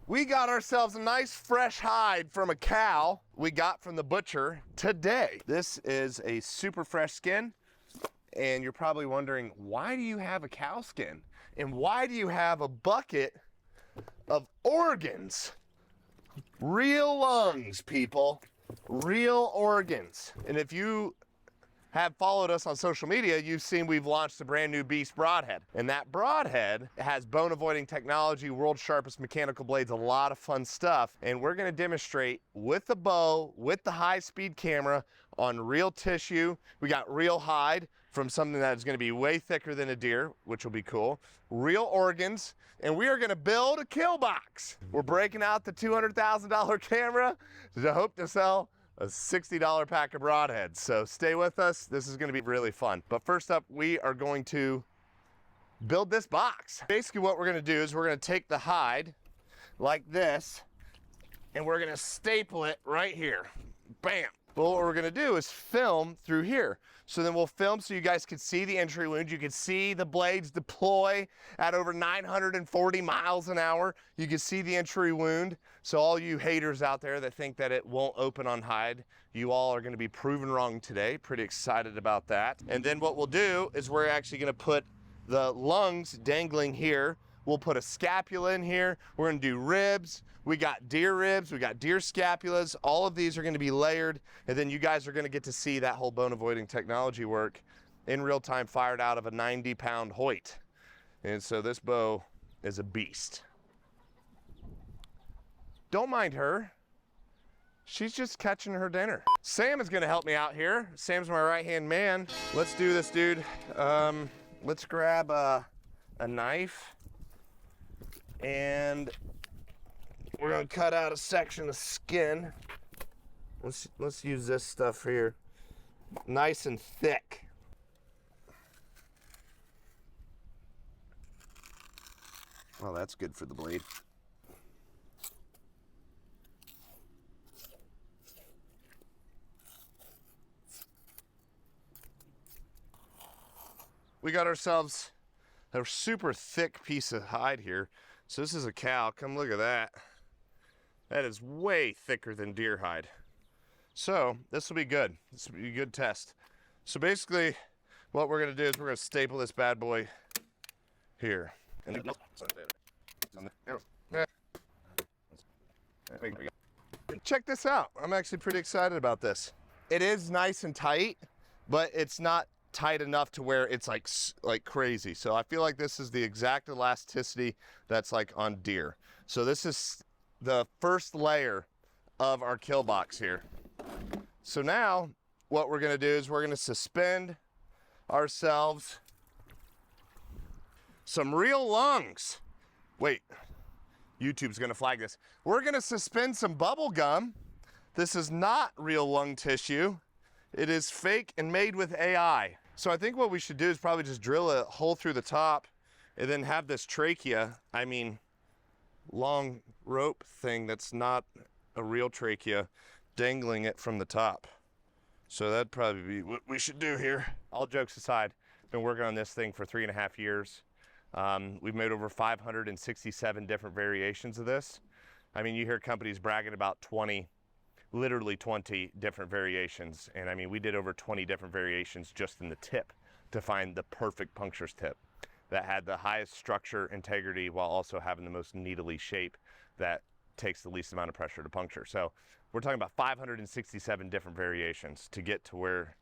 We got ourselves a nice fresh hide from a cow we got from the butcher today. This is a super fresh skin, and you're probably wondering, why do you have a cow skin? And why do you have a bucket of organs? Real lungs, people. Real organs. And if you have followed us on social media, you've seen we've launched a brand new BEAST broadhead. And that broadhead has bone avoiding technology, world's sharpest mechanical blades, a lot of fun stuff. And we're gonna demonstrate with the bow, with the high speed camera on real tissue. We got real hide from something that is gonna be way thicker than a deer, which will be cool. Real organs, and we are gonna build a kill box. We're breaking out the $200,000 camera to hope to sell a $60 pack of broadheads. So stay with us. This is gonna be really fun. But first up, we are going to build this box. Basically what we're gonna do is we're gonna take the hide like this, and we're gonna staple it right here. Bam. Well, what we're gonna do is film through here. So then we'll film so you guys can see the entry wound. You can see the blades deploy at over 940 miles an hour. You can see the entry wound. So all you haters out there that think that it won't open on hide, you all are gonna be proven wrong today. Pretty excited about that. And then what we'll do is we're actually gonna put the lungs dangling here. We'll put a scapula in here. We're gonna do ribs. We got deer ribs, we got deer scapulas. All of these are gonna be layered, and then you guys are gonna get to see that whole bone avoiding technology work in real time, fired out of a 90-pound Hoyt. And so this bow is a beast. Don't mind her. She's just catching her dinner. Sam is gonna help me out here. Sam's my right-hand man. Let's do this, dude. Let's grab a knife, and we're gonna cut out a section of skin. Let's use this stuff here. Nice and thick. Well, that's good for the blade. We got ourselves a super thick piece of hide here. So this is a cow. Come look at that. That is way thicker than deer hide. So this will be good. This will be a good test. So basically what we're gonna do is we're gonna staple this bad boy here. And check this out. I'm actually pretty excited about this. It is nice and tight, but it's not tight enough to where it's like crazy. So I feel like this is the exact elasticity that's like on deer. So this is the first layer of our kill box here. So now what we're gonna do is we're gonna suspend ourselves some real lungs. Wait, YouTube's gonna flag this. We're gonna suspend some bubble gum. This is not real lung tissue. It is fake and made with AI. So I think what we should do is probably just drill a hole through the top and then have this trachea, long rope thing that's not a real trachea, dangling it from the top. So that'd probably be what we should do here. All jokes aside, been working on this thing for 3.5 years. We've made over 567 different variations of this. I mean, you hear companies bragging about 20, literally 20 different variations. And I mean, we did over 20 different variations just in the tip to find the perfect punctures tip that had the highest structure integrity while also having the most needly shape that takes the least amount of pressure to puncture. So we're talking about 567 different variations to get to where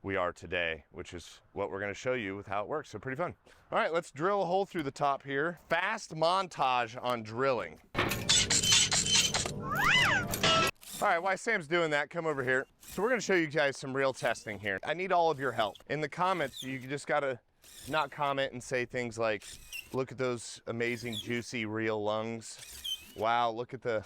we are today, which is what we're gonna show you with how it works. So pretty fun. All right, let's drill a hole through the top here. Fast montage on drilling. All right, while Sam's doing that, come over here. So we're gonna show you guys some real testing here. I need all of your help. In the comments, you just gotta not comment and say things like, look at those amazing, juicy, real lungs. Wow, look at the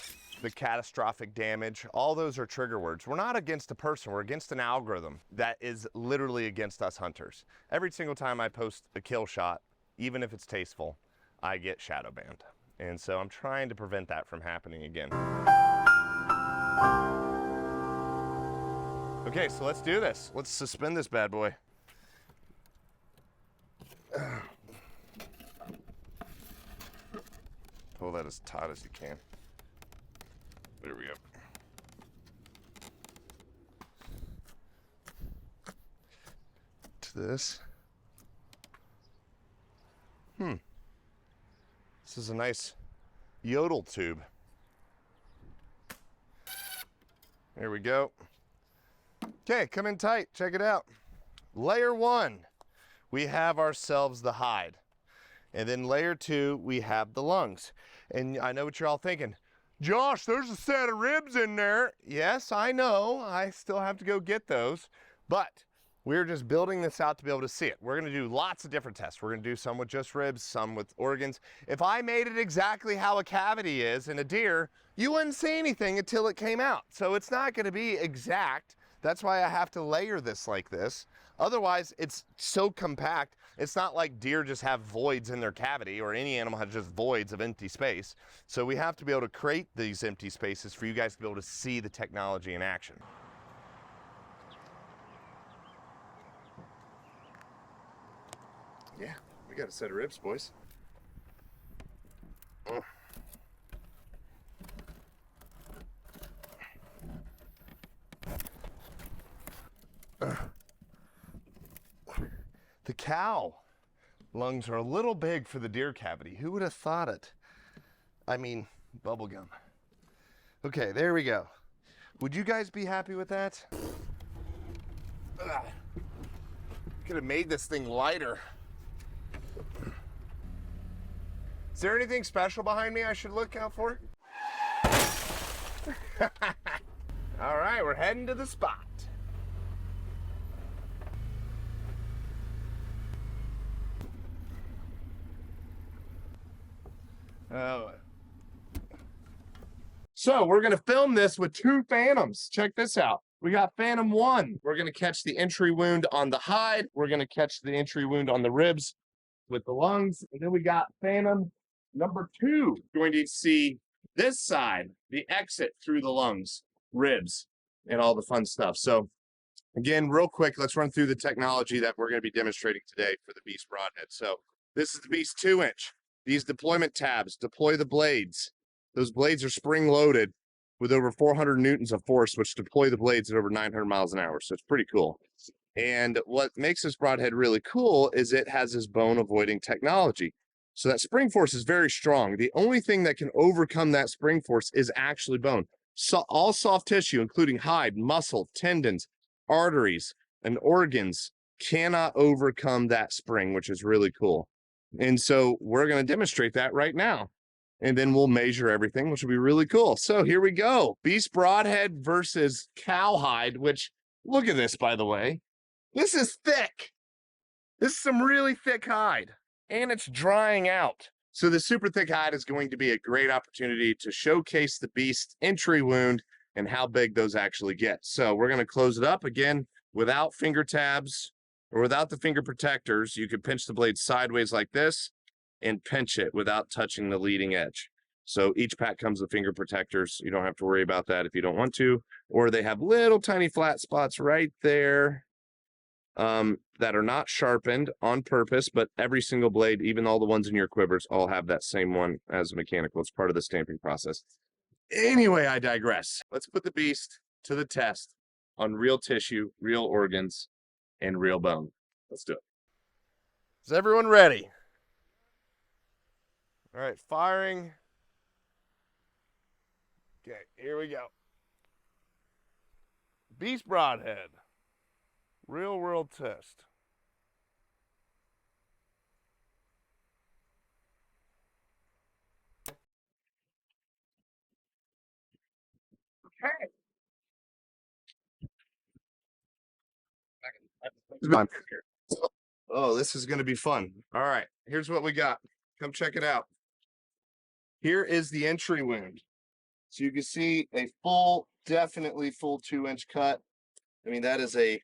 catastrophic damage. All those are trigger words. We're not against a person, we're against an algorithm that is literally against us hunters. Every single time I post a kill shot, even if it's tasteful, I get shadow banned. And so I'm trying to prevent that from happening again. Okay, so let's do this. Let's suspend this bad boy. Pull that as taut as you can. There we go. To this. This is a nice yodel tube. There we go. Okay, come in tight, check it out. Layer 1, we have ourselves the hide. And then layer 2, we have the lungs. And I know what you're all thinking. Josh, there's a set of ribs in there. Yes, I know, I still have to go get those, but we're just building this out to be able to see it. We're gonna do lots of different tests. We're gonna do some with just ribs, some with organs. If I made it exactly how a cavity is in a deer, you wouldn't see anything until it came out. So it's not gonna be exact. That's why I have to layer this like this. Otherwise, it's so compact. It's not like deer just have voids in their cavity, or any animal has just voids of empty space. So we have to be able to create these empty spaces for you guys to be able to see the technology in action. Yeah, we got a set of ribs, boys. The cow lungs are a little big for the deer cavity. Who would have thought it? I mean, bubblegum. Okay, there we go. Would you guys be happy with that? Could have made this thing lighter. Is there anything special behind me I should look out for? All right, we're heading to the spot. Oh. So we're gonna film this with 2 phantoms. Check this out. We got Phantom 1. We're gonna catch the entry wound on the hide. We're gonna catch the entry wound on the ribs with the lungs. And then we got Phantom number 2. Going to see this side, the exit through the lungs, ribs, and all the fun stuff. So again, real quick, let's run through the technology that we're gonna be demonstrating today for the Beast Broadhead. So this is the Beast 2-inch. These deployment tabs deploy the blades. Those blades are spring-loaded with over 400 newtons of force, which deploy the blades at over 900 miles an hour. So it's pretty cool. And what makes this broadhead really cool is it has this bone-avoiding technology. So that spring force is very strong. The only thing that can overcome that spring force is actually bone. So all soft tissue, including hide, muscle, tendons, arteries, and organs, cannot overcome that spring, which is really cool. And so we're going to demonstrate that right now. And then we'll measure everything, which will be really cool. So here we go. Beast Broadhead versus cowhide, which, look at this, by the way. This is thick. This is some really thick hide. And it's drying out. So the super thick hide is going to be a great opportunity to showcase the beast entry wound and how big those actually get. So we're going to close it up again without finger tabs or without the finger protectors. You could pinch the blade sideways like this and pinch it without touching the leading edge. So each pack comes with finger protectors. You don't have to worry about that if you don't want to, or they have little tiny flat spots right there that are not sharpened on purpose, but every single blade, even all the ones in your quivers, all have that same one as mechanical. It's part of the stamping process. Anyway, I digress. Let's put the beast to the test on real tissue, real organs, and real bone. Let's do it. Is everyone ready? All right, firing. Okay, here we go. Beast Broadhead, real world test. Okay. Oh, this is going to be fun. All right, here's what we got. Come check it out. Here is the entry wound. So you can see a full, definitely full 2-inch cut. I mean, that is a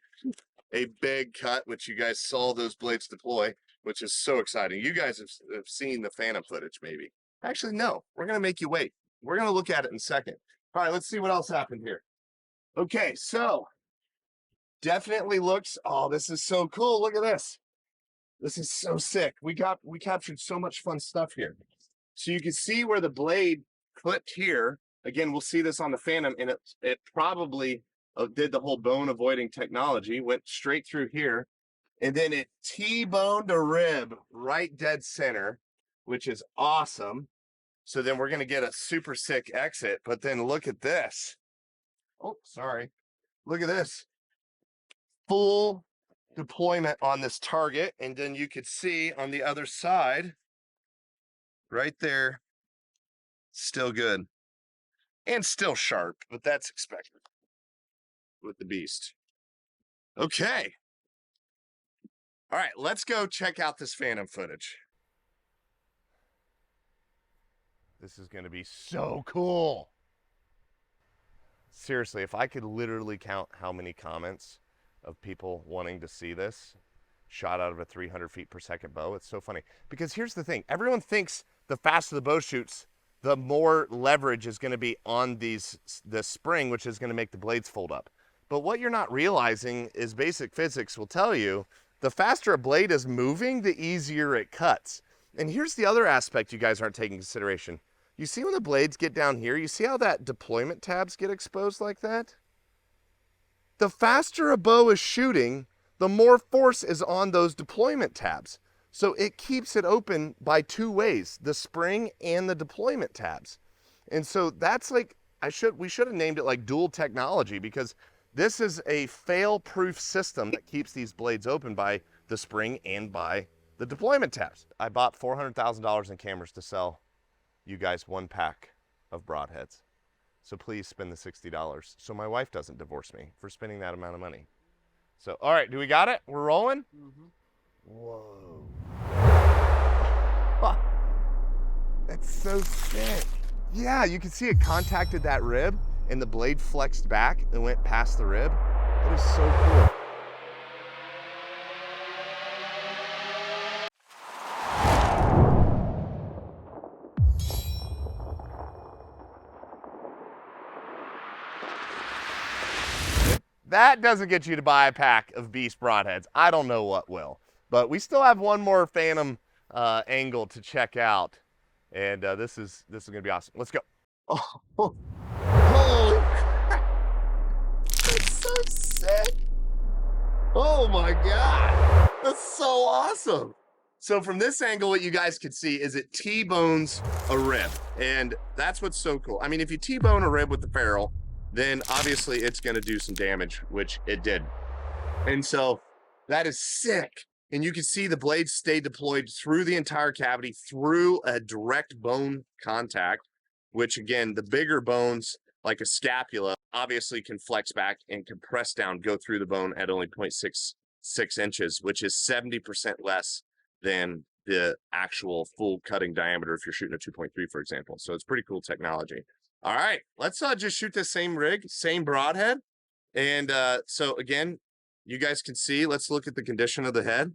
big cut, which you guys saw those blades deploy, which is so exciting. You guys have seen the Phantom footage, maybe. Actually, no, we're going to make you wait. We're going to look at it in a second. All right, let's see what else happened here. Okay, so definitely looks, oh, this is so cool. Look at this. This is so sick. We captured so much fun stuff here. So you can see where the blade clipped here. again, we'll see this on the Phantom, and it probably did the whole bone avoiding technology, went straight through here, and then it T-boned a rib right dead center, which is awesome. So then we're going to get a super sick exit, but then look at this. Oh, sorry. Look at this. Full deployment on this target, and then you could see on the other side, right there, still good. And still sharp, but that's expected with the Beast. Okay. All right, let's go check out this Phantom footage. This is going to be so cool. Seriously, if I could literally count how many comments of people wanting to see this shot out of a 300 feet per second bow, it's so funny. Because here's the thing. Everyone thinks the faster the bow shoots, the more leverage is going to be on the spring, which is going to make the blades fold up. But what you're not realizing is basic physics will tell you the faster a blade is moving, the easier it cuts. And here's the other aspect you guys aren't taking consideration. You see when the blades get down here, you see how that deployment tabs get exposed like that? The faster a bow is shooting, the more force is on those deployment tabs. So it keeps it open by two ways, the spring and the deployment tabs. And so that's like, we should have named it like dual technology, because this is a fail-proof system that keeps these blades open by the spring and by the deployment tabs. I bought $400,000 in cameras to sell you guys one pack of broadheads. So please spend the $60 so my wife doesn't divorce me for spending that amount of money. So, all right, do we got it? We're rolling? Mm-hmm. Whoa. That's so sick. Yeah, you can see it contacted that rib and the blade flexed back and went past the rib. That is so cool. That doesn't get you to buy a pack of Beast broadheads. I don't know what will. But we still have one more Phantom angle to check out. And this is going to be awesome. Let's go. Oh, holy crap. That's so sick. Oh my God. That's so awesome. So from this angle, what you guys can see is it T-bones a rib. And that's what's so cool. I mean, if you T-bone a rib with the ferrule, then obviously it's going to do some damage, which it did. And so that is sick. And you can see the blades stay deployed through the entire cavity, through a direct bone contact, which again, the bigger bones, like a scapula, obviously can flex back and compress down, go through the bone at only 0.66 inches, which is 70% less than the actual full cutting diameter if you're shooting a 2.3, for example. So it's pretty cool technology. All right, let's just shoot this same rig, same broadhead. And so again, you guys can see, let's look at the condition of the head.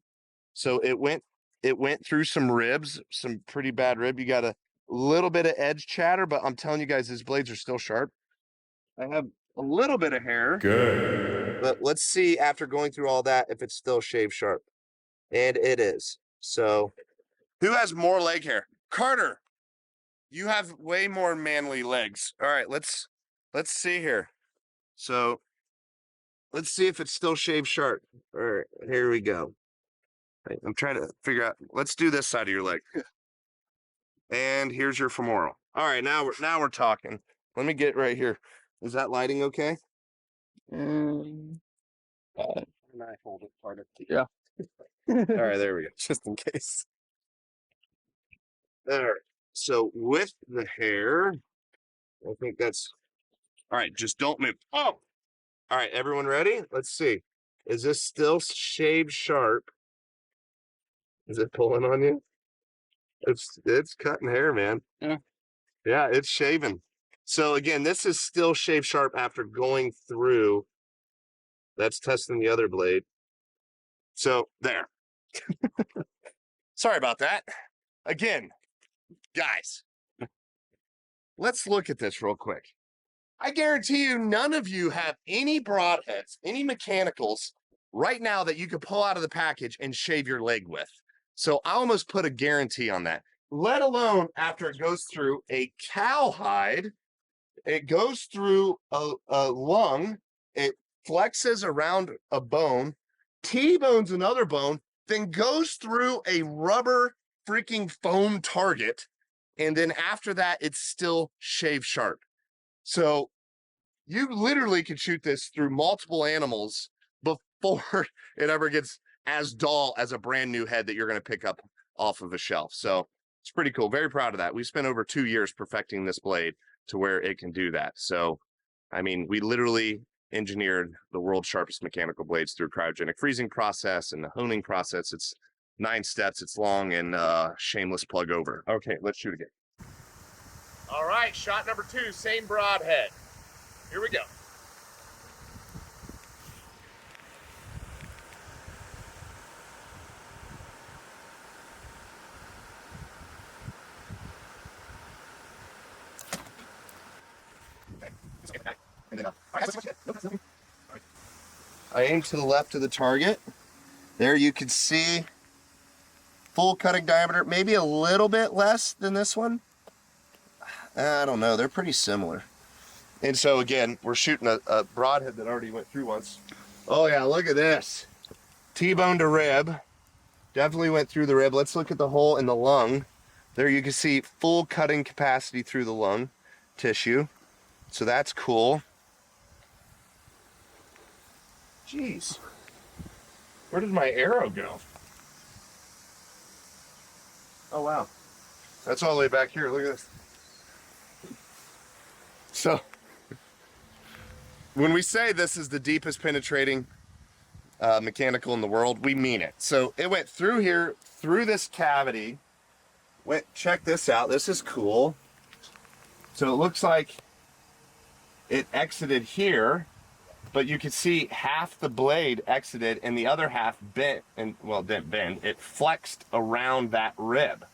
So it went through some ribs, some pretty bad rib. You got a little bit of edge chatter, but I'm telling you guys, these blades are still sharp. I have a little bit of hair. Good. But let's see after going through all that if it's still shave sharp. And it is. So who has more leg hair? Carter. You have way more manly legs. All right, let's see here. So let's see if it's still shaved sharp. All right, here we go. I'm trying to figure out. Let's do this side of your leg. And here's your femoral. All right, now we're talking. Let me get right here. Is that lighting okay? And I hold it part of it. yeah. All right, there we go. Just in case. All right. So with the hair, I think that's all right. Just don't move. Oh, all right. Everyone ready? Let's see. Is this still shaved sharp? Is it pulling on you? It's cutting hair, man. Yeah. Yeah, it's shaving. So again, this is still shave sharp after going through. That's testing the other blade. So there. Sorry about that. Again, guys, let's look at this real quick. I guarantee you none of you have any broadheads, any mechanicals right now that you could pull out of the package and shave your leg with. So I almost put a guarantee on that, let alone after it goes through a cowhide It goes through a lung, it flexes around a bone, T-bones another bone, then goes through a rubber freaking foam target. And then after that, it's still shave sharp. So you literally could shoot this through multiple animals before it ever gets as dull as a brand new head that you're going to pick up off of a shelf. So it's pretty cool. Very proud of that. We spent over 2 years perfecting this blade to where it can do that. So, I mean, we literally engineered the world's sharpest mechanical blades through cryogenic freezing process and the honing process. It's 9 steps. It's long and shameless plug over. Okay, let's shoot again. All right, shot number 2, same broadhead. Here we go. I aim to the left of the target. There you can see full cutting diameter, maybe a little bit less than this one. I don't know, they're pretty similar. And so again, we're shooting a broadhead that already went through once. Oh yeah, look at this. T-bone to rib. Definitely went through the rib. Let's look at the hole in the lung. There you can see full cutting capacity through the lung tissue. So that's cool. Jeez. Where did my arrow go? Oh wow. That's all the way back here. Look at this. So when we say this is the deepest penetrating mechanical in the world, we mean it. So it went through here, through this cavity. Check this out. This is cool. So it looks like it exited here, but you can see half the blade exited and the other half bent, and well, didn't bend. It flexed around that rib.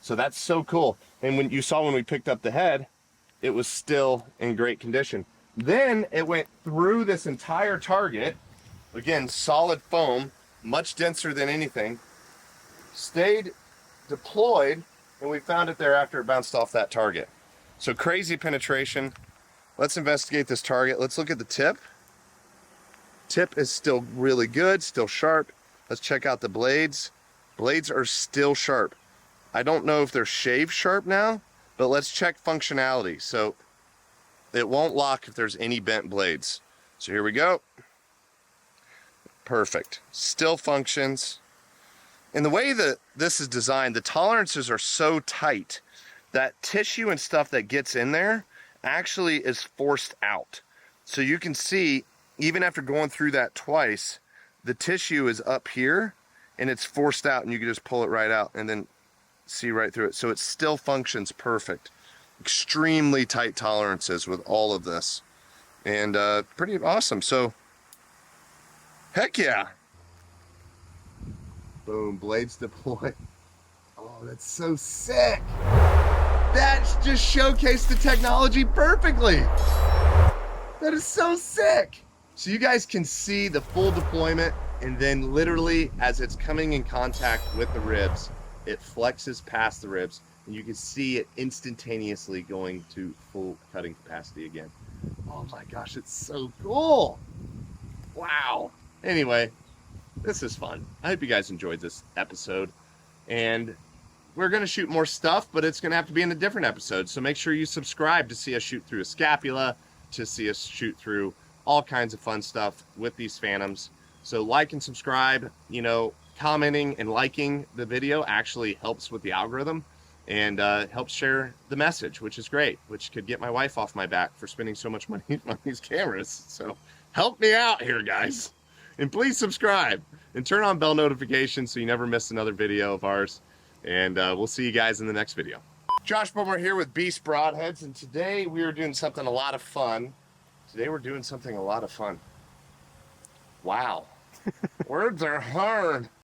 So that's so cool. And when you saw when we picked up the head, it was still in great condition. Then it went through this entire target. Again, solid foam, much denser than anything. Stayed deployed, and we found it there after it bounced off that target. So crazy penetration. Let's investigate this target. Let's look at the tip. Tip is still really good, still sharp. Let's check out the blades. Blades are still sharp. I don't know if they're shave sharp now, but let's check functionality. So it won't lock if there's any bent blades. So here we go. Perfect. Still functions. And the way that this is designed, the tolerances are so tight that tissue and stuff that gets in there actually is forced out. So you can see, even after going through that twice, the tissue is up here and it's forced out, and you can just pull it right out and then see right through it. So it still functions perfect. Extremely tight tolerances with all of this, and pretty awesome. So heck yeah. Boom, blades deployed. Oh, that's so sick. That just showcased the technology perfectly. That is so sick. So you guys can see the full deployment, and then literally as it's coming in contact with the ribs, it flexes past the ribs, and you can see it instantaneously going to full cutting capacity again. Oh my gosh, it's so cool. Wow. Anyway, this is fun. I hope you guys enjoyed this episode, and we're going to shoot more stuff, but it's going to have to be in a different episode. So make sure you subscribe to see us shoot through a scapula, to see us shoot through all kinds of fun stuff with these Phantoms. So like and subscribe. You know, commenting and liking the video actually helps with the algorithm, and helps share the message, which is great, which could get my wife off my back for spending so much money on these cameras. So help me out here, guys. And please subscribe and turn on bell notifications so you never miss another video of ours. And we'll see you guys in the next video. Josh Bowmar here with Beast Broadheads, and today we are doing something a lot of fun. Wow. Words are hard.